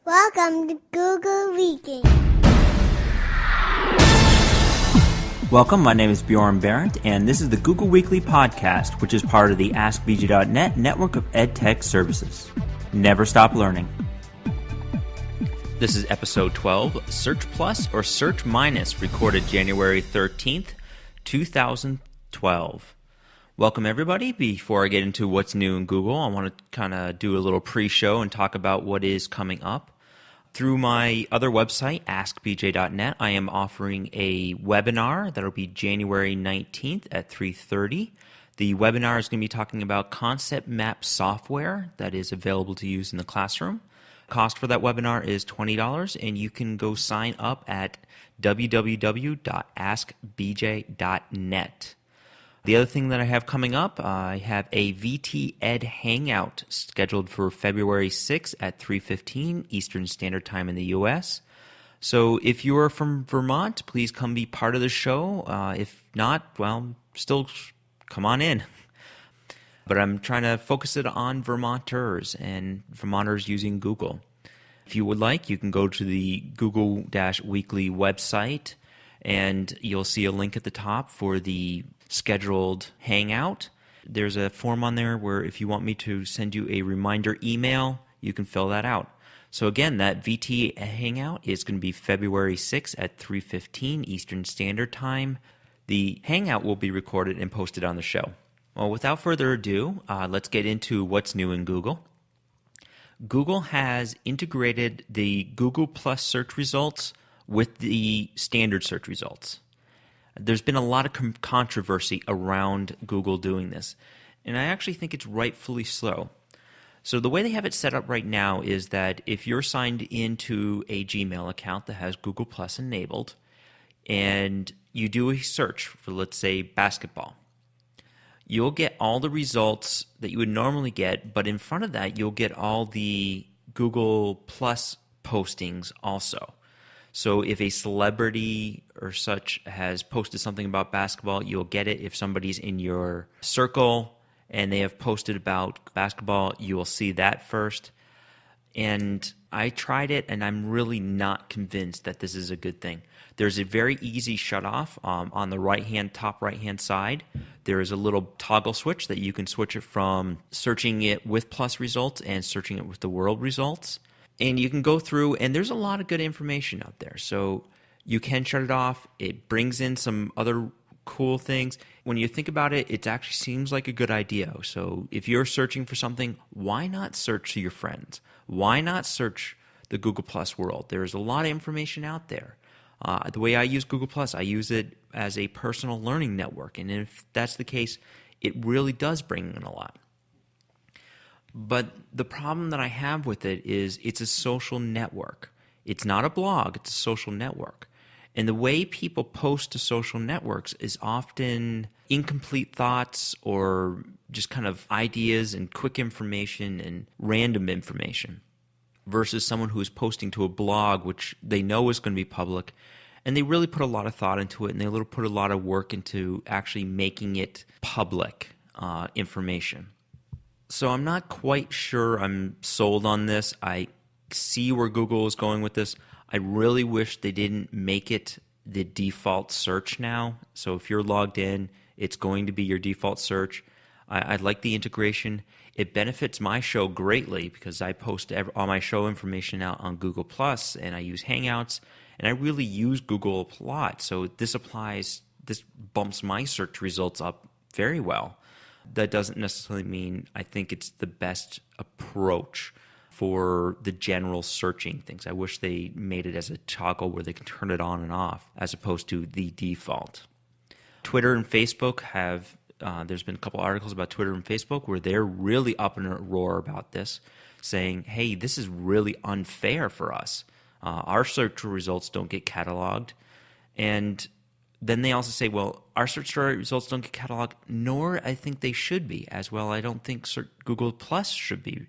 Welcome to Google Weekly. Welcome, my name is Bjorn Berendt, and this is the Google Weekly Podcast, which is part of the AskBJ.net network of EdTech services. Never stop learning. This is episode 12, Search Plus or Search Minus, recorded January 13th, 2012. Welcome, everybody. Before I get into what's new in Google, I want to kind of do a little pre-show and talk about what is coming up. Through my other website, AskBJ.net, I am offering a webinar that will be January 19th at 3:30. The webinar is going to be talking about concept map software that is available to use in the classroom. Cost for that webinar is $20, and you can go sign up at www.askbj.net. The other thing that I have coming up, I have a VTEd Hangout scheduled for February 6th at 3:15 Eastern Standard Time in the U.S. So if you are from Vermont, please come be part of the show. If not, well, still come on in. But I'm trying to focus it on Vermonters and Vermonters using Google. If you would like, you can go to the Google-Weekly website, and you'll see a link at the top for the scheduled hangout. There's a form on there where if you want me to send you a reminder email, you can fill that out. So again, that VT Hangout is going to be February 6th at 3:15 Eastern Standard Time. The Hangout will be recorded and posted on the show. Well, without further ado, let's get into what's new in Google. Google has integrated the Google Plus search results with the standard search results. There's been a lot of controversy around Google doing this, and I actually think it's rightfully so. So the way they have it set up right now is that if you're signed into a Gmail account that has Google Plus enabled, and you do a search for, let's say, basketball, you'll get all the results that you would normally get, but in front of that, you'll get all the Google Plus postings also. So if a celebrity or such has posted something about basketball, you'll get it. If somebody's in your circle and they have posted about basketball, you will see that first. And I tried it, and I'm really not convinced that this is a good thing. There's a very easy shutoff on the top right-hand side. There is a little toggle switch that you can switch it from searching it with plus results and searching it with the world results. And you can go through, and there's a lot of good information out there. So you can shut it off. It brings in some other cool things. When you think about it, it actually seems like a good idea. So if you're searching for something, why not search to your friends? Why not search the Google Plus world? There's a lot of information out there. The way I use Google Plus, I use it as a personal learning network. And if that's the case, it really does bring in a lot. But the problem that I have with it is it's a social network. It's not a blog, it's a social network. And the way people post to social networks is often incomplete thoughts or just kind of ideas and quick information and random information versus someone who is posting to a blog which they know is going to be public, and they really put a lot of thought into it, and they put a lot of work into actually making it public information. So I'm not quite sure I'm sold on this. I see where Google is going with this. I really wish they didn't make it the default search now. So if you're logged in, it's going to be your default search. I like the integration. It benefits my show greatly because I post all my show information out on Google+, and I use Hangouts, and I really use Google a lot. So this bumps my search results up very well. That doesn't necessarily mean I think it's the best approach for the general searching things. I wish they made it as a toggle where they can turn it on and off as opposed to the default. Twitter and Facebook have, there's been a couple articles about Twitter and Facebook where they're really up in a roar about this, saying, hey, this is really unfair for us. Our search results don't get cataloged. And then they also say, well, our search results don't get cataloged, nor I think they should be as well. I don't think Google Plus should be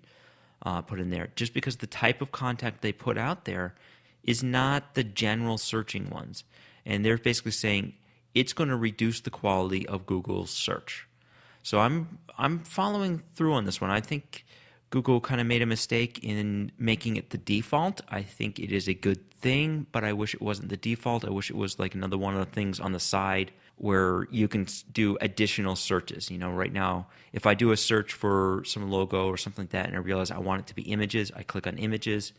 put in there, just because the type of content they put out there is not the general searching ones. And they're basically saying it's going to reduce the quality of Google's search. So I'm following through on this one. I think Google kind of made a mistake in making it the default. I think it is a good thing, but I wish it wasn't the default. I wish it was like another one of the things on the side where you can do additional searches. Right now, if I do a search for some logo or something like that and I realize I want it to be images, I click on images.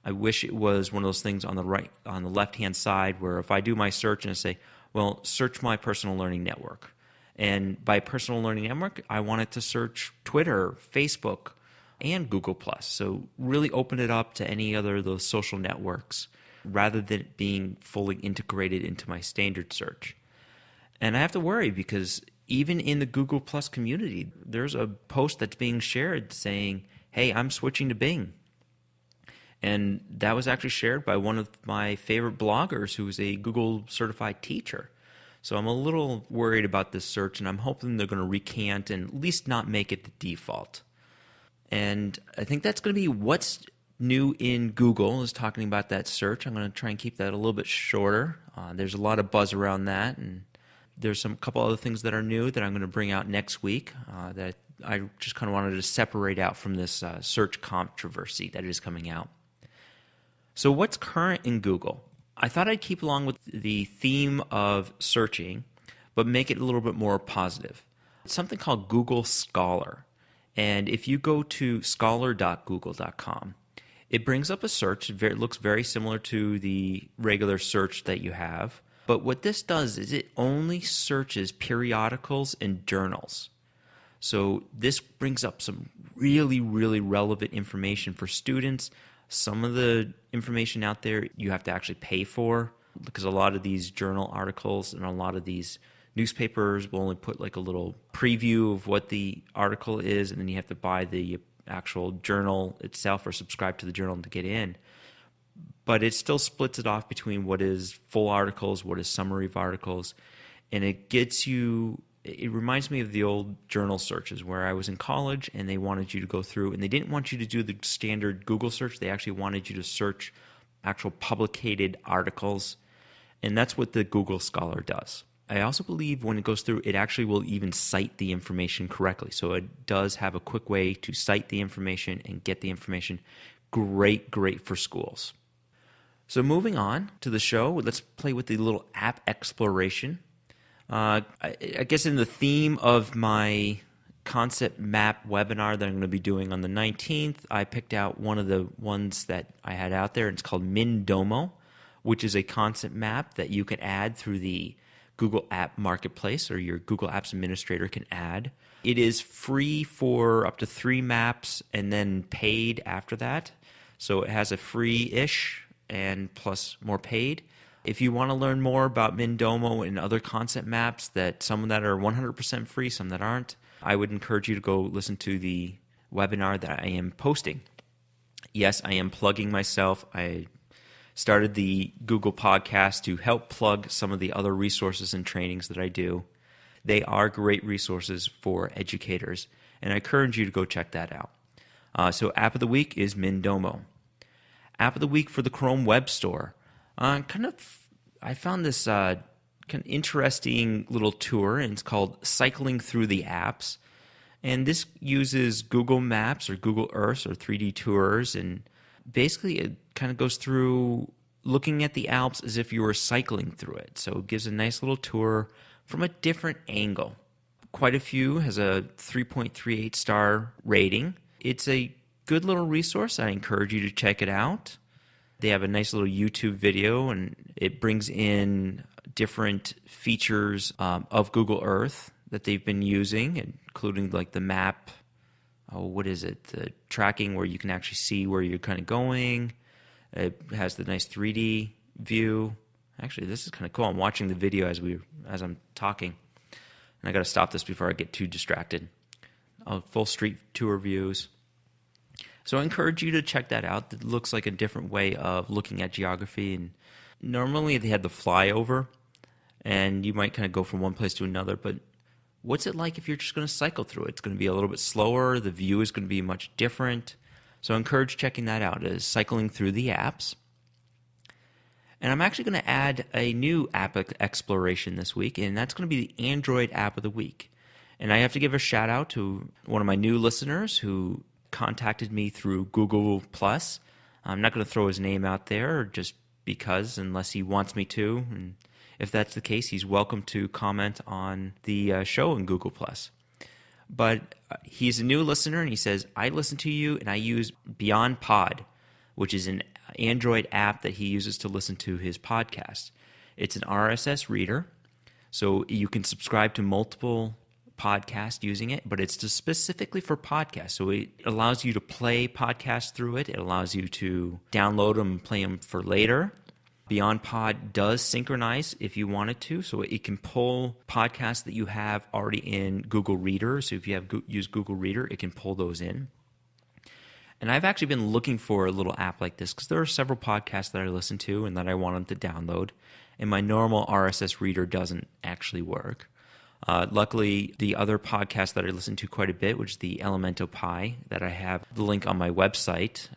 I wish it was one of those things on the left-hand side where if I do my search and I say, well, search my personal learning network. And by personal learning network, I want it to search Twitter, Facebook, and Google+. So really open it up to any other of those social networks rather than it being fully integrated into my standard search. And I have to worry because even in the Google+ community, there's a post that's being shared saying, hey, I'm switching to Bing. And that was actually shared by one of my favorite bloggers who is a Google certified teacher. So I'm a little worried about this search, and I'm hoping they're going to recant and at least not make it the default. And I think that's going to be what's new in Google, is talking about that search. I'm going to try and keep that a little bit shorter. There's a lot of buzz around that, and there's a couple other things that are new that I'm going to bring out next week that I just kind of wanted to separate out from this search controversy that is coming out. So what's current in Google? I thought I'd keep along with the theme of searching, but make it a little bit more positive. It's something called Google Scholar. And if you go to scholar.google.com, it brings up a search. It looks very similar to the regular search that you have. But what this does is it only searches periodicals and journals. So this brings up some really, really relevant information for students. Some of the information out there you have to actually pay for, because a lot of these journal articles and a lot of these newspapers will only put like a little preview of what the article is, and then you have to buy the actual journal itself or subscribe to the journal to get in. But it still splits it off between what is full articles, what is summary of articles, and it reminds me of the old journal searches where I was in college and they wanted you to go through, and they didn't want you to do the standard Google search. They actually wanted you to search actual publicated articles, and that's what the Google Scholar does. I also believe when it goes through, it actually will even cite the information correctly. So it does have a quick way to cite the information and get the information. Great for schools. So moving on to the show, let's play with the little app exploration. I guess in the theme of my concept map webinar that I'm going to be doing on the 19th, I picked out one of the ones that I had out there. It's called MinDomo, which is a concept map that you can add through the Google App Marketplace, or your Google Apps administrator can add. It is free for up to 3 maps and then paid after that. So it has a free-ish and plus more paid. If you want to learn more about MinDomo and other concept maps, some that are 100% free, some that aren't, I would encourage you to go listen to the webinar that I am posting. Yes, I am plugging myself. I started the Google podcast to help plug some of the other resources and trainings that I do. They are great resources for educators, and I encourage you to go check that out. So App of the Week is MinDomo. App of the Week for the Chrome Web Store. I found this kind of interesting little tour, and it's called Cycling Through the Apps. And this uses Google Maps or Google Earth or 3D tours, and basically it kind of goes through looking at the Alps as if you were cycling through it. So it gives a nice little tour from a different angle. Quite a few, has a 3.38 star rating. It's a good little resource. I encourage you to check it out. They have a nice little YouTube video, and it brings in different features of Google Earth that they've been using, including like the map. The tracking where you can actually see where you're kind of going. It has the nice 3D view. Actually, this is kind of cool. I'm watching the video as I'm talking, and I got to stop this before I get too distracted. Full street tour views. So I encourage you to check that out. It looks like a different way of looking at geography. And normally they had the flyover, and you might kind of go from one place to another. But what's it like if you're just going to cycle through it? It's going to be a little bit slower. The view is going to be much different. So I encourage checking that out. It is Cycling Through the Apps. And I'm actually going to add a new app exploration this week, and that's going to be the Android App of the Week. And I have to give a shout out to one of my new listeners who contacted me through Google+. I'm not going to throw his name out there just because, unless he wants me to. And if that's the case, he's welcome to comment on the show in Google+. But he's a new listener, and he says, I listen to you, and I use BeyondPod, which is an Android app that he uses to listen to his podcast. It's an RSS reader, so you can subscribe to multiple podcasts using it, but it's just specifically for podcasts. So it allows you to play podcasts through it. It allows you to download them and play them for later. BeyondPod does synchronize if you want it to, so it can pull podcasts that you have already in Google Reader. So if you have used Google Reader, it can pull those in. And I've actually been looking for a little app like this because there are several podcasts that I listen to and that I wanted to download, and my normal RSS reader doesn't actually work. Luckily, the other podcast that I listen to quite a bit, which is the Elemento Pi, that I have the link on my website.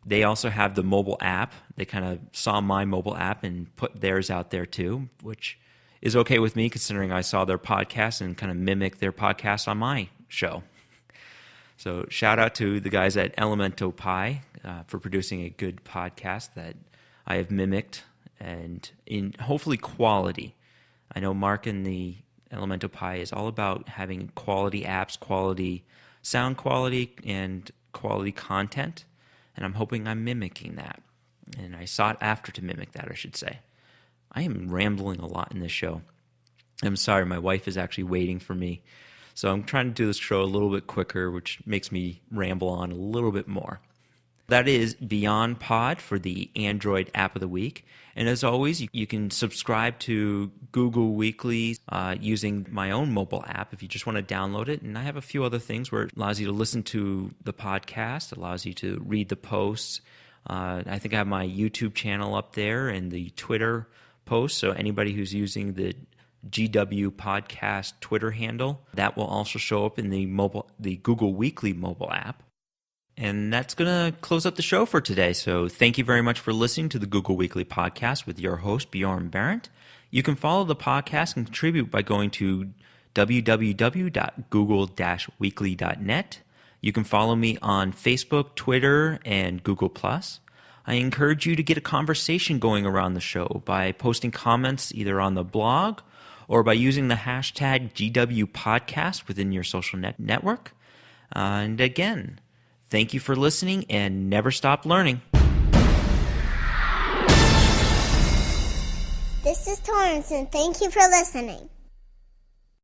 They also have the mobile app. They kind of saw my mobile app and put theirs out there too, which is okay with me considering I saw their podcast and kind of mimic their podcast on my show. So shout out to the guys at Elemento Pi for producing a good podcast that I have mimicked and in hopefully quality. I know Mark and the Elemento Pi is all about having quality apps, quality sound quality, and quality content. And I'm hoping I'm mimicking that. And I sought after to mimic that, I should say. I am rambling a lot in this show. I'm sorry, my wife is actually waiting for me. So I'm trying to do this show a little bit quicker, which makes me ramble on a little bit more. That is BeyondPod for the Android app of the week. And as always, you can subscribe to Google Weekly using my own mobile app if you just want to download it. And I have a few other things where it allows you to listen to the podcast, allows you to read the posts. I think I have my YouTube channel up there and the Twitter posts. So anybody who's using the GW Podcast Twitter handle, that will also show up in the Google Weekly mobile app. And that's going to close up the show for today. So thank you very much for listening to the Google Weekly Podcast with your host, Bjorn Berendt. You can follow the podcast and contribute by going to www.google-weekly.net. You can follow me on Facebook, Twitter, and Google+. I encourage you to get a conversation going around the show by posting comments either on the blog or by using the hashtag GWPodcast within your social network. And again, thank you for listening and never stop learning. This is Torrance, and thank you for listening.